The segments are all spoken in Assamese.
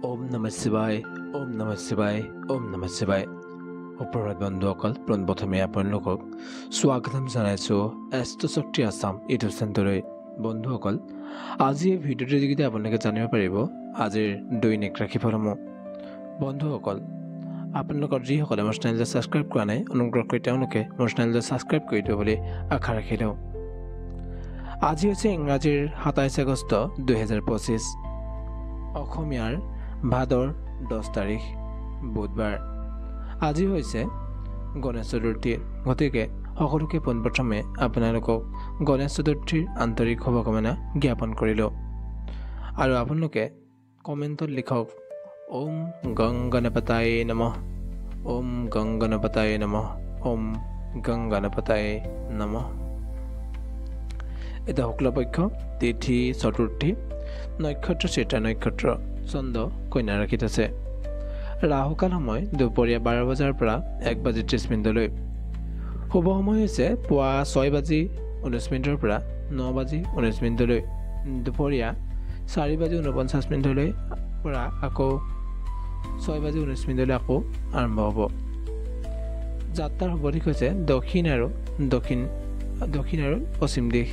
ওম নমঃ শিৱায় ওম নমঃ শিৱায় ওম নমঃ শিৱায় সুপ্ৰভাত বন্ধুসকল পোনপ্ৰথমে আপোনালোকক স্বাগতম জনাইছোঁ এষ্ট্ৰশক্তি আছাম ইউটিউব চেনেললৈ। বন্ধুসকল, আজি এই ভিডিঅ'টোৰ যোগেদি আপোনালোকে জানিব পাৰিব আজিৰ দৈনিক ৰাশিফলসমূহ। বন্ধুসকল, আপোনালোকৰ যিসকলে মোৰ চেনেলটো ছাবস্ক্ৰাইব কৰা নাই অনুগ্ৰহ কৰি তেওঁলোকে মোৰ চেনেলটো ছাবস্ক্ৰাইব কৰি দিব বুলি আশা ৰাখিলোঁ। আজি হৈছে ইংৰাজীৰ 27 আগষ্ট 2025, অসমীয়াৰ ভাদৰ 10 তাৰিখ বুধবাৰ। আজি হৈছে গণেশ চতুৰ্থী, গতিকে সকলোকে পোনপ্ৰথমে আপোনালোকক গণেশ চতুৰ্থীৰ আন্তৰিক শুভকামনা জ্ঞাপন কৰিলোঁ। আৰু আপোনালোকে কমেণ্টত লিখক ওম গং গণপতায়ে নমঃ, ওম গং গণপতায়ে নমঃ, ওম গং গণপতায়ে নমঃ। এটা শুক্লপক্ষ, তিথি চতুৰ্থী, নক্ষত্ৰ চিত্ৰা নক্ষত্ৰ, চন্দ্ৰ কন্যা ৰাশিত আছে। ৰাহুকাল সময় দুপৰীয়া 12 বজাৰ পৰা 1:30 শুভ সময় হৈছে পুৱা 6:19 পৰা 9:19, দুপৰীয়া 4:49 পৰা আকৌ 6:19 আকৌ আৰম্ভ হ'ব। যাত্ৰাৰ শুভ দিশ হৈছে দক্ষিণ আৰু পশ্চিম দিশ।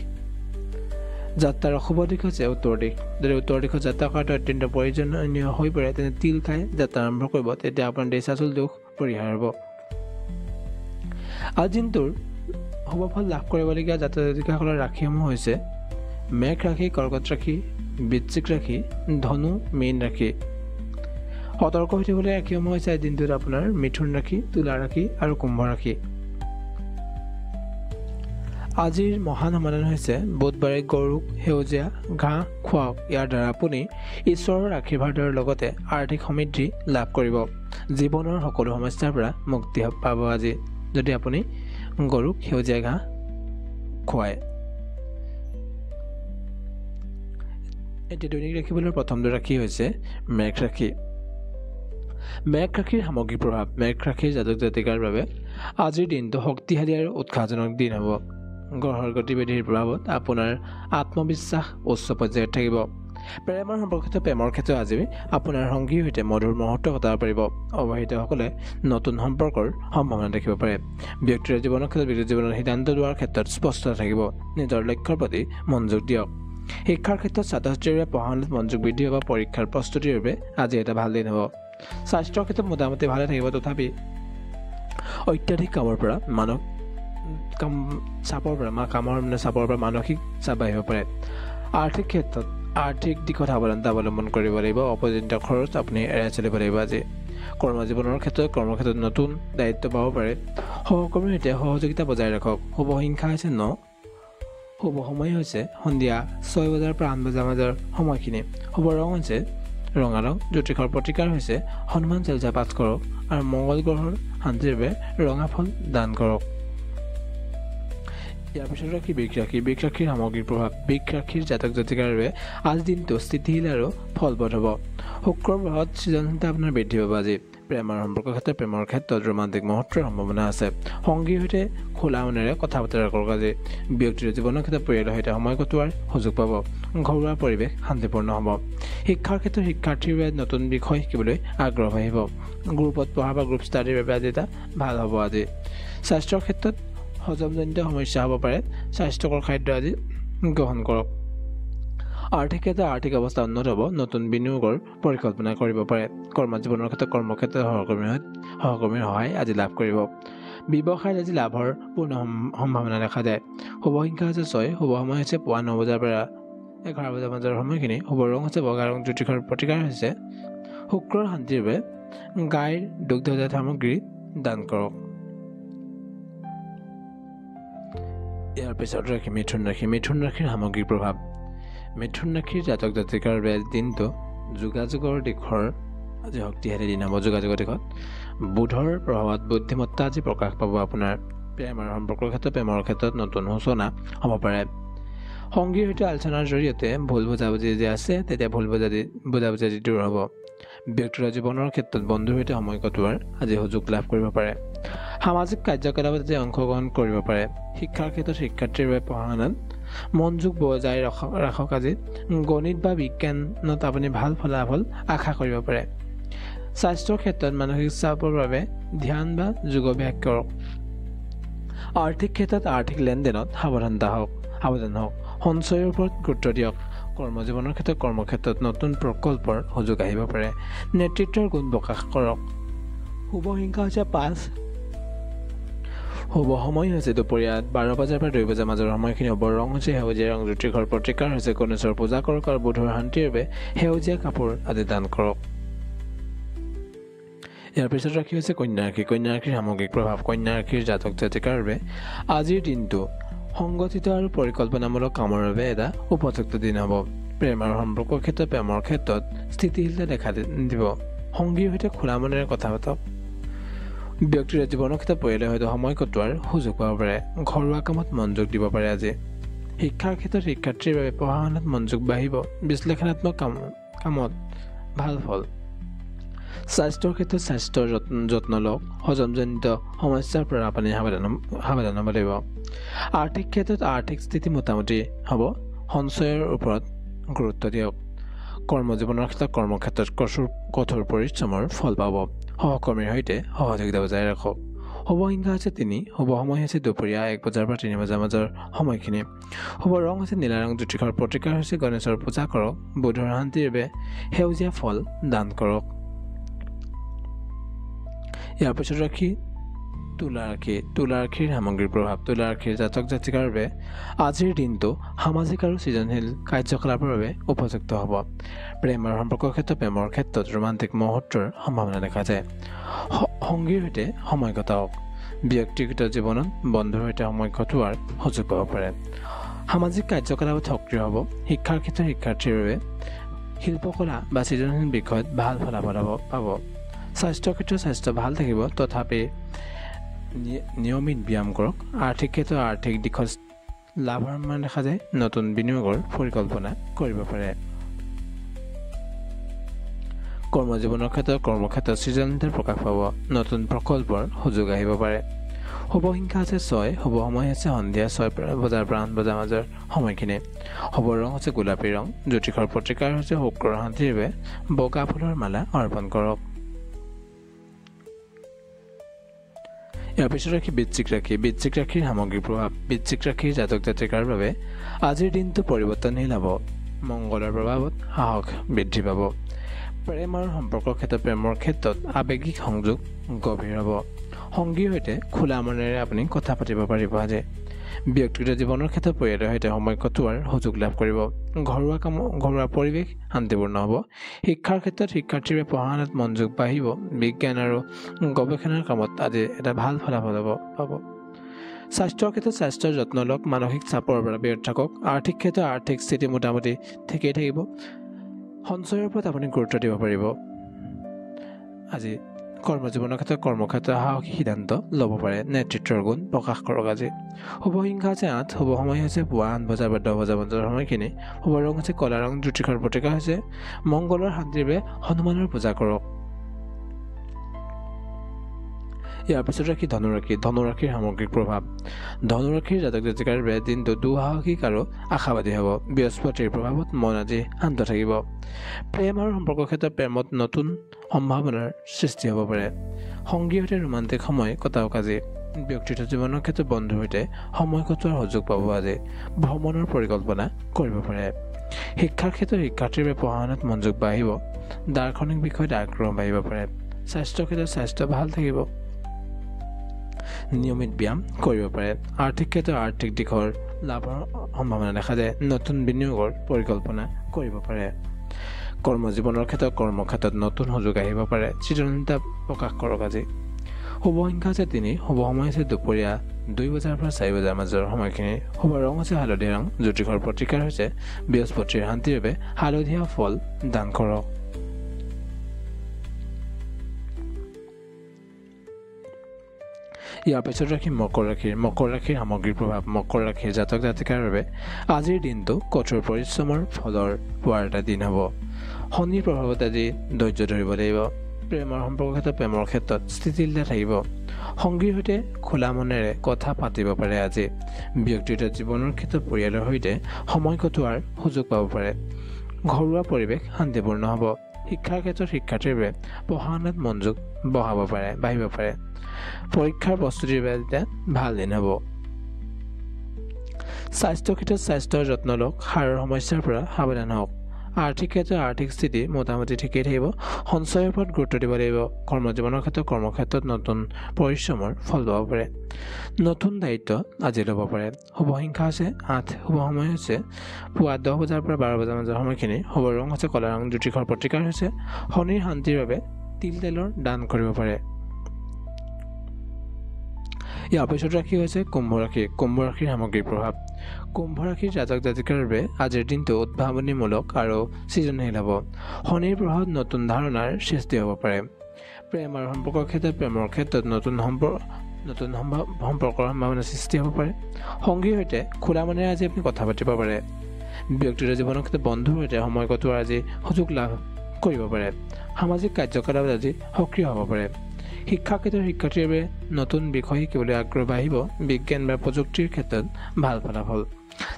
যাত্ৰাৰ অশুভ দিশ হৈছে উত্তৰ দিশ। যদি উত্তৰ দিশত যাত্ৰা কৰাটো অত্যন্ত প্ৰয়োজনীয় হৈ পৰে তেনে তিল খাই যাত্ৰা আৰম্ভ কৰিব, তেতিয়া আপোনাৰ দেশাচল দুখ পৰিহাৰ হ'ব। আজি দিনটোৰ শুভ ফল লাভ কৰিবলগীয়া জাতক জাতিকাসকলৰ ৰাশিসমূহ হৈছে মেঘ ৰাশি, কৰ্কট ৰাশি, বৃশ্চিক ৰাশি, ধনু, মীন ৰাশি। সতৰ্ক হৈ থাকিবলৈ ৰাশিসমূহ হৈছে আজি দিনটোত আপোনাৰ মিথুন ৰাশি, তুলা ৰাশি আৰু কুম্ভ ৰাশি। আজিৰ মহান সমাধান হৈছে বুধবাৰে গৰুক সেউজীয়া ঘাঁহ খুৱাওক। ইয়াৰ দ্বাৰা আপুনি ঈশ্বৰৰ আশীৰ্বাদৰ লগতে আৰ্থিক সমৃদ্ধি লাভ কৰিব। জীৱনৰ সকলো সমস্যাৰ পৰা মুক্তি পাব আজি যদি আপুনি গৰুক সেউজীয়া ঘাঁহ খুৱায়। এতিয়া দৈনিক ৰাশিফলৰ প্ৰথমটো ৰাশি হৈছে মেঘ ৰাশি। মেঘ ৰাশিৰ সামগ্ৰিক প্ৰভাৱ। মেঘ ৰাশিৰ জাতক জাতিকাৰ বাবে আজিৰ দিনটো শক্তিশালী আৰু উৎসাহজনক দিন হ'ব। গ্ৰহৰ গতিবিধিৰ প্ৰভাৱত আপোনাৰ আত্মবিশ্বাস উচ্চ পৰ্যায়ত থাকিব। প্ৰেমৰ সম্পৰ্কিত প্ৰেমৰ ক্ষেত্ৰত আজি আপোনাৰ সংগীৰ সৈতে মধুৰ মুহূৰ্ত কটাব পাৰিব। অবিবাহিতসকলে নতুন সম্পৰ্কৰ সম্ভাৱনা দেখিব পাৰে। ব্যক্তিৰ জীৱনৰ ক্ষেত্ৰত ব্যক্তিৰ জীৱনৰ সিদ্ধান্ত লোৱাৰ ক্ষেত্ৰত স্পষ্টতা থাকিব। নিজৰ লক্ষ্যৰ প্ৰতি মনোযোগ দিয়ক। শিক্ষাৰ ক্ষেত্ৰত ছাত্ৰ ছাত্ৰীৰ বাবে পঢ়া শুনাত মনোযোগ বৃদ্ধি হ'ব। পৰীক্ষাৰ প্ৰস্তুতিৰ বাবে আজি এটা ভাল দিন হ'ব। স্বাস্থ্যৰ ক্ষেত্ৰত মোটামুটি ভালে থাকিব, তথাপি অত্যাধিক কামৰ পৰা চাপৰ পৰা মানসিক চাপ আহিব পাৰে। আৰ্থিক ক্ষেত্ৰত আৰ্থিক দিশত সাৱধানতা অৱলম্বন কৰিব লাগিব। অপ্ৰয়োজনীয় খৰচ আপুনি এৰাই চলিব লাগিব। আজি কৰ্মজীৱনৰ ক্ষেত্ৰত নতুন দায়িত্ব পাব পাৰে। সহকৰ্মীৰ সৈতে সহযোগিতা বজাই ৰাখক। শুভ সংখ্যা হৈছে 9। শুভ সময় হৈছে সন্ধিয়া 6 বজাৰ পৰা 8 বজাৰ মাজৰ সময়খিনি। শুভ ৰং হৈছে ৰঙা ৰং। জ্যোতিষৰ প্ৰতিকাৰ হৈছে হনুমান চালিচা পাঠ কৰক আৰু মংগল গ্ৰহৰ শান্তিৰ বাবে ৰঙা ফল দান কৰক। ইয়াৰ পিছত ৰাশি বৃষ ৰাশি। বৃষ ৰাশিৰ সামগ্ৰিক প্ৰভাৱ। বৃষ ৰাশিৰ জাতক জাতিকাৰ বাবে আজিৰ দিনটো স্থিতিশীল আৰু ফলপ্ৰদ হ'ব। শুক্ৰৰ প্ৰভাৱত সৃজনশীলতা আপোনাৰ বৃদ্ধি পাব। আজি প্ৰেমৰ ক্ষেত্ৰত ৰোমান্টিক মুহূৰ্তৰ সম্ভাৱনা আছে। সংগীৰ সৈতে খোলা মনেৰে কথা বতৰা কৰক। আজি ব্যক্তিৰ জীৱনৰ ক্ষেত্ৰত পৰিয়ালৰ সৈতে সময় কটোৱাৰ সুযোগ পাব। ঘৰুৱা পৰিৱেশ শান্তিপূৰ্ণ হ'ব। শিক্ষাৰ ক্ষেত্ৰত শিক্ষাৰ্থীৰ বাবে নতুন বিষয় শিকিবলৈ আগ্ৰহ আহিব। গ্ৰুপত পঢ়া বা গ্ৰুপ ষ্টাডিৰ বাবে আজি এটা ভাল হ'ব। আজি স্বাস্থ্যৰ ক্ষেত্ৰত হজমজনিত সমস্যা হ'ব পাৰে। স্বাস্থ্যকৰ খাদ্য আজি গ্ৰহণ কৰক। আৰ্থিক ক্ষেত্ৰত আৰ্থিক অৱস্থা উন্নত হ'ব। নতুন বিনিয়োগৰ পৰিকল্পনা কৰিব পাৰে। কৰ্মজীৱনৰ ক্ষেত্ৰত সহকৰ্মীৰ সহায় আজি লাভ কৰিব। ব্যৱসায়ত আজি লাভৰ পূৰ্ণ সম্ভাৱনা দেখা যায়। শুভ সংখ্যা হৈছে 6। শুভ সময় হৈছে পুৱা 9 বজাৰ পৰা 11 বজাৰ মাজৰ সময়খিনি। শুভ ৰং হৈছে বগা ৰং। জ্যোতিষৰ প্ৰতিকাৰ হৈছে শুক্ৰৰ শান্তিৰ বাবে গাইৰ দুগ্ধজাত সামগ্ৰী দান কৰক। ইয়াৰ পিছত ৰাশি মিথুন ৰাশি। মিথুন ৰাশিৰ সামগ্ৰিক প্ৰভাৱ। মিথুন ৰাশিৰ জাতক জাতিকাৰ বাবে দিনটো যোগাযোগৰ দিশৰ আজি শক্তিশালী দিন হ'ব। যোগাযোগৰ দিশত বুধৰ প্ৰভাৱত বুদ্ধিমত্তা আজি প্ৰকাশ পাব আপোনাৰ। প্ৰেমৰ প্ৰেমৰ ক্ষেত্ৰত নতুন সূচনা হ'ব পাৰে। সংগীৰ সৈতে আলোচনাৰ জৰিয়তে ভুল বুজাবুজি যে আছে তেতিয়া ভুল বুজাবুজি দূৰ হ'ব। ব্যক্তিগত জীৱনৰ ক্ষেত্ৰত বন্ধুৰ সৈতে সময় কটোৱাৰ আজি সুযোগ লাভ কৰিব পাৰে। সামাজিক কাৰ্যকলাপত আজি অংশগ্ৰহণ কৰিব পাৰে। শিক্ষাৰ ক্ষেত্ৰত শিক্ষাৰ্থীৰ বাবে পঢ়া শুনাত মনোযোগ বজাই ৰাখক আজি গণিত বা বিজ্ঞানত আপুনি ভাল ফলাফল আশা কৰিব পাৰে স্বাস্থ্যৰ ক্ষেত্ৰত মানসিক চাপৰ বাবে ধ্যান বা যোগাভ্যাস কৰক আৰ্থিক ক্ষেত্ৰত আৰ্থিক লেনদেনত সাৱধান হওক সঞ্চয়ৰ ওপৰত গুৰুত্ব দিয়ক কৰ্মজীৱনৰ ক্ষেত্ৰত কৰ্মক্ষেত্ৰত নতুন প্ৰকল্পৰ সুযোগ আহিব পাৰে নেতৃত্বৰ গুণ প্ৰকাশ কৰক শুভ সংখ্যা হৈছে 5 শুভ সময় হৈছে দুপৰীয়া 12 বজাৰ পৰা 2 বজাৰ মাজৰ সময়খিনি হ'ব ৰং হৈছে সেউজীয়া ৰং জ্যোতিষৰ প্ৰতিকাৰ হৈছে গণেশৰ পূজা কৰক আৰু বুধৰ শান্তিৰ বাবে সেউজীয়া কাপোৰ আদি দান কৰক ইয়াৰ পিছত ৰাশি হৈছে কন্যা ৰাশিৰ সামগ্ৰিক প্ৰভাৱ কন্যা ৰাশিৰ জাতক জাতিকাৰ বাবে আজিৰ দিনটো সংগঠিত আৰু পৰিকল্পনামূলক কামৰ বাবে এটা উপযুক্ত দিন হ'ব প্ৰেম আৰু সম্পৰ্কৰ ক্ষেত্ৰত প্ৰেমৰ ক্ষেত্ৰত স্থিতিশীলতা দেখা দিব সংগীৰ সৈতে খোলা মনেৰে কথা পাতক ব্যক্তিৰ জীৱনৰ ক্ষেত্ৰত পৰিয়ালৰ সৈতে সময় কটোৱাৰ সুযোগ পাব পাৰে ঘৰুৱা কামত মনোযোগ দিব পাৰে আজি শিক্ষাৰ ক্ষেত্ৰত শিক্ষাৰ্থীৰ বাবে পঢ়া শুনাত মনোযোগ বাঢ়িব বিশ্লেষণাত্মক কামত ভাল ফল স্বাস্থ্যৰ ক্ষেত্ৰত স্বাস্থ্যৰ যত্ন লওক হজমজনিত সমস্যাৰ পৰা আপুনি সাৱধান হ'ব লাগিব আৰ্থিক ক্ষেত্ৰত আৰ্থিক স্থিতি মোটামুটি হ'ব সঞ্চয়ৰ ওপৰত গুৰুত্ব দিয়ক কৰ্মজীৱনৰ ক্ষেত্ৰত কৰ্মক্ষেত্ৰত কঠোৰ পৰিশ্ৰমৰ ফল পাব সহকৰ্মীৰ সৈতে সহযোগিতা বজাই ৰাখক শুভ সংখ্যা হৈছে 3 শুভ সময় হৈছে দুপৰীয়া 1 বজাৰ পৰা 3 বজাৰ মাজৰ সময়খিনি শুভ ৰং হৈছে নীলা ৰং জ্যোতিষৰ প্ৰতিকাৰ হৈছে গণেশৰ পূজা কৰক বুধৰ শান্তিৰ বাবে সেউজীয়া ফল দান কৰক ইয়াৰ পিছত ৰাশি তুলা ৰাশিৰ সামগ্ৰিক প্ৰভাৱ তুলা ৰাশিৰ জাতক জাতিকাৰ বাবে আজিৰ দিনটো সামাজিক আৰু সৃজনশীল কাৰ্যকলাপৰ বাবে উপযুক্ত হ'ব প্ৰেম আৰু সম্পৰ্কৰ ক্ষেত্ৰত প্ৰেমৰ ক্ষেত্ৰত ৰোমান্টিক মুহূৰ্তৰ সম্ভাৱনা দেখা যায় সংগীৰ সৈতে সময় কটাওক ব্যক্তিগত জীৱনত বন্ধুৰ সৈতে সময় কটোৱাৰ সুযোগ পাব পাৰে সামাজিক কাৰ্যকলাপত সক্ৰিয় হ'ব শিক্ষাৰ ক্ষেত্ৰত শিক্ষাৰ্থীৰ বাবে শিল্পকলা বা সৃজনশীল বিষয়ত ভাল ফলাফল পাব স্বাস্থ্যৰ ক্ষেত্ৰত স্বাস্থ্য ভাল থাকিব তথাপি নিয়মিত ব্যায়াম কৰক আৰ্থিক ক্ষেত্ৰত আৰ্থিক দিশত লাভান্বিত দেখা যায় নতুন বিনিয়োগৰ পৰিকল্পনা কৰিব পাৰে কৰ্মজীৱনৰ ক্ষেত্ৰত কৰ্মক্ষেত্ৰত সৃজনশীলতাৰ প্ৰকাশ পাব নতুন প্ৰকল্পৰ সুযোগ আহিব পাৰে শুভ সংখ্যা আছে 6 শুভ সময় হৈছে সন্ধিয়া 6 বজাৰ পৰা 8 বজাৰ মাজৰ সময়খিনি শুভ ৰং হৈছে গোলাপী ৰং জ্যোতিষৰ প্ৰতিকাৰ হৈছে শুক্ৰৰ শান্তিৰ বাবে বগা ফুলৰ মালা অৰ্পণ কৰক ইয়াৰ পিছত ৰাশি বৃশ্চিক ৰাশিৰ সামগ্ৰিক প্ৰভাৱ বৃশ্চিক ৰাশিৰ জাতক জাতিকাৰ বাবে আজিৰ দিনটো পৰিৱৰ্তনশীল হ'ব মংগলৰ প্ৰভাৱত সাহস বৃদ্ধি পাব প্ৰেম আৰু সম্পৰ্কৰ ক্ষেত্ৰত প্ৰেমৰ ক্ষেত্ৰত আৱেগিক সংযোগ গভীৰ হ'ব সংগীৰ সৈতে খোলা মনেৰে আপুনি কথা পাতিব পাৰিব আজি ব্যক্তিগত জীৱনৰ ক্ষেত্ৰত পৰিয়ালৰ সৈতে সময় কটোৱাৰ সুযোগ লাভ কৰিব ঘৰুৱা পৰিৱেশ শান্তিপূৰ্ণ হ'ব শিক্ষাৰ ক্ষেত্ৰত শিক্ষাৰ্থীৰ পঢ়া শুনাত মনোযোগ বাঢ়িব বিজ্ঞান আৰু গৱেষণাৰ কামত আজি এটা ভাল ফলাফল পাব স্বাস্থ্যৰ ক্ষেত্ৰত স্বাস্থ্যৰ যত্ন লওক মানসিক চাপৰ পৰা বিৰত থাকক আৰ্থিক ক্ষেত্ৰত আৰ্থিক স্থিতি মোটামুটি ঠিকেই থাকিব সঞ্চয়ৰ ওপৰত আপুনি গুৰুত্ব দিব পাৰিব আজি কৰ্মজীৱনৰ ক্ষেত্ৰত কৰ্মক্ষেত্ৰত সাহসী সিদ্ধান্ত ল'ব পাৰে নেতৃত্বৰ গুণ প্ৰকাশ কৰক আজি শুভ সংখ্যা হৈছে 8 শুভ সময় হৈছে পুৱা 8 বজাৰ পৰা 10 বজাৰ মাজৰ সময়খিনি শুভ ৰং হৈছে কলা ৰং জ্যোতিষৰ প্ৰতিকাৰ হৈছে মংগলৰ শান্তিৰ বাবে হনুমানৰ পূজা কৰক ইয়াৰ পিছত ৰাশি ধনুৰাশিৰ সামগ্ৰিক প্ৰভাৱ ধনুৰাশিৰ জাতক জাতিকাৰ বাবে দিনটো দুঃসাহসিক আৰু আশাবাদী হ'ব বৃহস্পতিৰ প্ৰভাৱত মন আজি শান্ত থাকিব প্ৰেম আৰু সম্পৰ্কৰ ক্ষেত্ৰত প্ৰেমত নতুন সম্ভাৱনাৰ সৃষ্টি হ'ব পাৰে সংগীৰ সৈতে ৰোমান্টিক সময় কটাওক আজি ব্যক্তিগত জীৱনৰ ক্ষেত্ৰত বন্ধুৰ সৈতে সময় কটোৱাৰ সুযোগ পাব আজি ভ্ৰমণৰ পৰিকল্পনা কৰিব পাৰে শিক্ষাৰ ক্ষেত্ৰত শিক্ষাৰ্থীৰ বাবে পঢ়া শুনাত মনোযোগ বাঢ়িব দাৰ্শনিক বিষয়ত আগ্ৰহ বাঢ়িব পাৰে স্বাস্থ্যৰ ক্ষেত্ৰত স্বাস্থ্য ভাল থাকিব নিয়মিত ব্যায়াম কৰিব পাৰে আৰ্থিক ক্ষেত্ৰত আৰ্থিক দিশৰ লাভৰ সম্ভাৱনা দেখা যায় নতুন বিনিয়োগৰ পৰিকল্পনা কৰিব পাৰে কৰ্মজীৱনৰ ক্ষেত্ৰত কৰ্মক্ষেত্ৰত নতুন সুযোগ আহিব পাৰে সৃজনশীলতা প্ৰকাশ কৰক আজি শুভ সংখ্যা হৈছে 3 শুভ সময় হৈছে দুপৰীয়া 2 বজাৰ পৰা 4 বজাৰ মাজৰ সময়খিনি শুভ ৰং হৈছে হালধীয়া ৰং জ্যোতিষৰ প্ৰতিকাৰ হৈছে বৃহস্পতিৰ শান্তিৰ বাবে হালধীয়া ফল দান কৰক ইয়াৰ পিছত ৰাশি মকৰ ৰাশিৰ সামগ্ৰিক প্ৰভাৱ মকৰ ৰাশিৰ জাতক জাতিকাৰ বাবে আজিৰ দিনটো কঠোৰ পৰিশ্ৰমৰ ফলৰ পোৱাৰ এটা দিন হ'ব শনিৰ প্ৰভাৱত আজি ধৈৰ্য ধৰিব লাগিব প্ৰেমৰ সম্পৰ্কৰ ক্ষেত্ৰত স্থিতিশীলতা থাকিব। সংগীৰ সৈতে খোলা মনেৰে কথা পাতিব পাৰে। আজি ব্যক্তিগত জীৱনৰ ক্ষেত্ৰত পৰিয়ালৰ সৈতে সময় কটোৱাৰ সুযোগ পাব পাৰে। ঘৰুৱা পৰিৱেশ শান্তিপূৰ্ণ হ'ব। শিক্ষাৰ ক্ষেত্ৰত শিক্ষাৰ্থীৰ বাবে পঢ়া শুনাত মনোযোগ বাঢ়িব পাৰে। পৰীক্ষাৰ প্ৰস্তুতিৰ বাবে ভাল দিন হ'ব। স্বাস্থ্যৰ ক্ষেত্ৰত স্বাস্থ্যৰ যত্ন লওক। হাড়ৰ সমস্যাৰ পৰা সাৱধান হওক। আৰ্থিক ক্ষেত্ৰত আৰ্থিক স্থিতি মোটামুটি ঠিকেই থাকিব। সঞ্চয়ৰ ওপৰত গুৰুত্ব দিব লাগিব। কৰ্মজীৱনৰ কৰ্মক্ষেত্ৰত নতুন পৰিশ্ৰমৰ ফল পাব পাৰে। নতুন দায়িত্ব আজি ল'ব পাৰে। শুভ সংখ্যা হৈছে 8। শুভ সময় হৈছে পুৱা 10 বজাৰ পৰা 12 বজাৰ মাজৰ সময়খিনি। শুভ ৰং হৈছে কলা ৰং। জ্যোতিষৰ প্ৰতিকাৰ হৈছে শনিৰ শান্তিৰ বাবে তিল তেলৰ দান কৰিব পাৰে। ইয়াৰ পিছত ৰাশি হৈছে কুম্ভ ৰাশি। কুম্ভ ৰাশিৰ সামগ্ৰিক প্ৰভাৱ। কুম্ভ ৰাশিৰ জাতক জাতিকাৰ বাবে আজিৰ দিনটো উদ্ভাৱনীমূলক আৰু সৃজনশীল হ'ব। শনিৰ প্ৰভাৱত নতুন ধাৰণাৰ সৃষ্টি হ'ব পাৰে। প্ৰেম আৰু সম্পৰ্কৰ ক্ষেত্ৰত নতুন সম্পৰ্কৰ সম্ভাৱনা সৃষ্টি হ'ব পাৰে। সংগীৰ সৈতে খোলা মনেৰে আজি আপুনি কথা পাতিব পাৰে। ব্যক্তিগত জীৱনৰ ক্ষেত্ৰত বন্ধুৰ সৈতে সময় কটোৱাৰ আজি সুযোগ লাভ কৰিব পাৰে। সামাজিক কাৰ্যকলাপত আজি সক্ৰিয় হ'ব পাৰে। শিক্ষা ক্ষেত্ৰৰ শিক্ষাৰ্থীৰ বাবে নতুন বিষয় শিকিবলৈ আগ্ৰহ বাঢ়িব। বিজ্ঞান বা প্ৰযুক্তিৰ ক্ষেত্ৰত ভাল ফলাফল।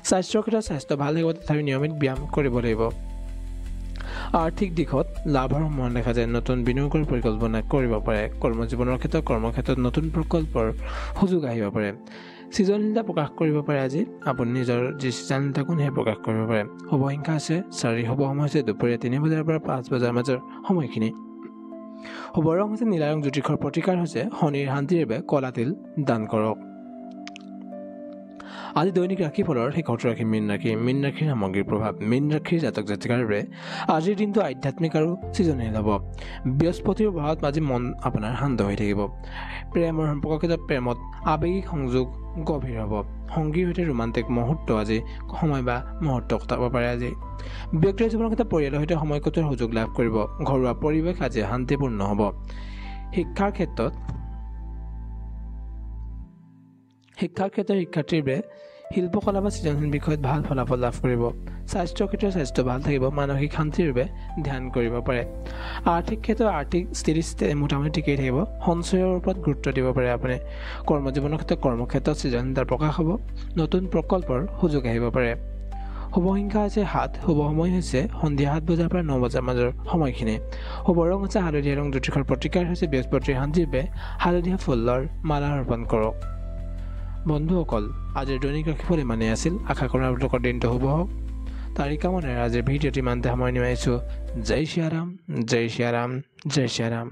স্বাস্থ্যৰ ক্ষেত্ৰত স্বাস্থ্য ভাল থাকিব, তথাপি নিয়মিত ব্যায়াম কৰিব লাগিব। আৰ্থিক দিশত লাভৰ সম্ভাৱনা দেখা যায়। নতুন বিনিয়োগৰ পৰিকল্পনা কৰিব পাৰে। কৰ্মজীৱনৰ কৰ্মক্ষেত্ৰত নতুন প্ৰকল্পৰ সুযোগ আহিব পাৰে। সৃজনশীলতা প্ৰকাশ কৰিব পাৰে। আজি আপুনি নিজৰ যি সৃজনশীলতা কোন সেই প্ৰকাশ কৰিব পাৰে। শুভ সংখ্যা আছে 4। শুভ সময় হৈছে দুপৰীয়া 3 বজাৰ পৰা 5 বজাৰ মাজৰ সময়খিনি। শুভ ৰং হৈছে নীলা ৰং। জ্যোতিষৰ প্ৰতিকাৰ হৈছে শনিৰ শান্তিৰ বাবে কলা তিল দান কৰক। আজি দৈনিক ৰাশিফলৰ শেষৰটো ৰাশি মীন ৰাশি। মীন ৰাশিৰ সামগ্ৰিক প্ৰভাৱ। মীন ৰাশিৰ জাতক জাতিকাৰ বাবে আজিৰ দিনটো আধ্যাত্মিক আৰু সৃজনশীল হ'ব। বৃহস্পতিৰ প্ৰভাৱত আজি মন আপোনাৰ শান্ত হৈ থাকিব। প্ৰেমৰ সম্পৰ্কৰ ক্ষেত্ৰত প্ৰেমত আৱেগিক সংযোগ গভীৰ হ'ব। সংগীৰ সৈতে ৰোমান্টিক মুহূৰ্ত আজি কটাব পাৰে। আজি ব্যক্তিগত জীৱনৰ ক্ষেত্ৰত পৰিয়ালৰ সৈতে সময় কটোৱাৰ সুযোগ লাভ কৰিব। ঘৰুৱা পৰিৱেশ আজি শান্তিপূৰ্ণ হ'ব। শিক্ষাৰ ক্ষেত্ৰত শিক্ষাৰ্থীৰ বাবে শিল্পকলা বা সৃজনশীল বিষয়ত ভাল ফলাফল লাভ কৰিব। স্বাস্থ্যৰ ক্ষেত্ৰত স্বাস্থ্য ভাল থাকিব। মানসিক শান্তিৰ বাবে ধ্যান কৰিব পাৰে। আৰ্থিক ক্ষেত্ৰত আৰ্থিক স্থিতি মোটামুটি ঠিকেই থাকিব। সঞ্চয়ৰ ওপৰত গুৰুত্ব দিব পাৰে আপুনি। কৰ্মজীৱনৰ কৰ্মক্ষেত্ৰত সৃজনশীলতাৰ প্ৰকাশ হ'ব। নতুন প্ৰকল্পৰ সুযোগ আহিব পাৰে। শুভ সংখ্যা হৈছে 7। শুভ সময় হৈছে সন্ধিয়া 7 বজাৰ পৰা 9 বজাৰ মাজৰ সময়খিনি। শুভ ৰং হৈছে হালধীয়া ৰং। জ্যোতিষৰ প্ৰতিকাৰ হৈছে বৃহস্পতিৰ শান্তিৰ বাবে হালধীয়া ফুলৰ মালা অৰ্পণ কৰক। বন্ধুসকল, আজিৰ দৈনিক ৰাশিফল ইমানেই আছিল। আশা কৰোঁ আপোনালোকৰ দিনটো শুভ হওক। তাৰি কামনাৰে আজিৰ ভিডিঅ'টি ইমানতে সামৰণি মাৰিছোঁ। জয় শ্ৰীৰাম, জয় শ্ৰীৰাম, জয় শ্ৰীৰাম।